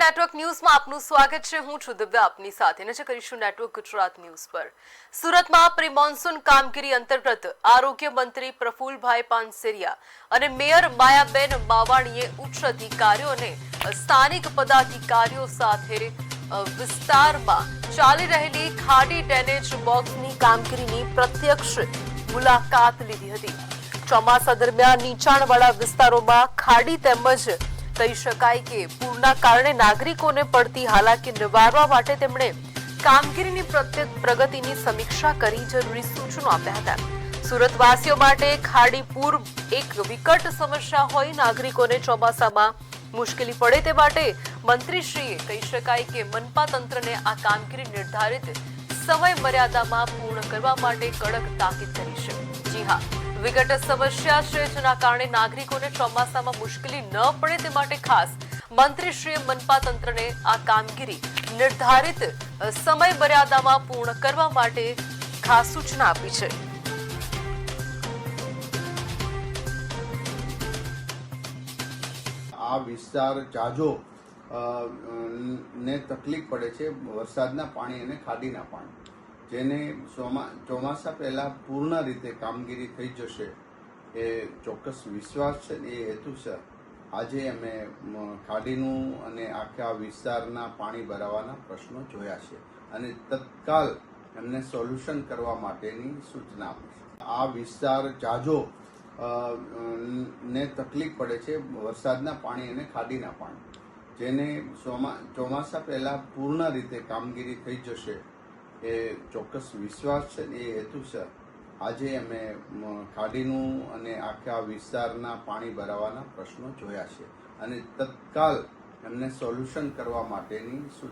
Network ન્યૂઝમાં આપનું સ્વાગત છે। હું છું દિવ્યા આપની સાથે નજર કરીશું નેટવર્ક ગુજરાત ન્યૂઝ પર। સુરતમાં પ્રી મોન્સૂન કામગીરી અંતર્ગત આરોગ્ય મંત્રી પ્રફુલભાઈ પાનસેરિયા અને મેયર માયાબેન માવાણીએ ઉચ્ચ અધિકારીઓ અને સ્થાનિક પદાધિકારીઓ સાથે વિસ્તારમાં ચાલી રહેલી ખાડી ડ્રેનેજ બોક્સની કામગીરીની પ્રત્યક્ષ મુલાકાત લીધી હતી। ચોમાસા દરમિયાન નીચાણવાળા વિસ્તારોમાં ખાડી તેમજ કહી શકાય કે પૂરના કારણે નાગરિકોને પડતી હાલાકી નિવારવા માટે તેમણે કામગીરીની પ્રગતિની સમીક્ષા કરી જરૂરી સૂચનો આપ્યા હતા। સુરતવાસીઓ માટે ખાડી પૂર એક વિકટ સમસ્યા હોય નાગરિકોને ચોમાસામાં મુશ્કેલી પડે તે માટે મંત્રીશ્રીએ કહી શકાય કે મનપા તંત્રને આ કામગીરી નિર્ધારિત સમય મર્યાદામાં પૂર્ણ કરવા માટે કડક તાકીદ કરી છે। જી હા, વિકટ સમસ્યા છે જેના કારણે નાગરિકોને ચોમાસામાં મુશ્કેલી ન પડે તે માટે ખાસ મંત્રીશ્રીએ મનપા તંત્રને આ કામગીરી નિર્ધારિત સમય મર્યાદામાં પૂર્ણ કરવા માટે ખાસ સૂચના આપી છે। આ વિસ્તાર જાજો ને તકલીફ પડે છે વરસાદના પાણી અને ખાડીના પાણી, જેને ચોમાસા પહેલા પૂર્ણ રીતે કામગીરી થઈ જશે એ ચોક્કસ વિશ્વાસ છે। એ હેતુસર આજે અમે ખાડીનું અને આખા વિસ્તારના પાણી ભરાવાના પ્રશ્નો જોયા છે અને તત્કાલ એમને સોલ્યુશન કરવા માટેની સૂચના આપી છે। આ વિસ્તાર જાજો ને તકલીફ પડે છે વરસાદના પાણી અને ખાડીના પાણી, જેને ચોમાસા પહેલા પૂર્ણ રીતે કામગીરી થઈ જશે એ ચોક્કસ વિશ્વાસ છે। એ હેતુસર આજે અમે ખાડીનું અને આખા વિસ્તારના પાણી ભરાવાના પ્રશ્નો જોયા છે અને તત્કાલ એમને સોલ્યુશન કરવા માટેની સૂચના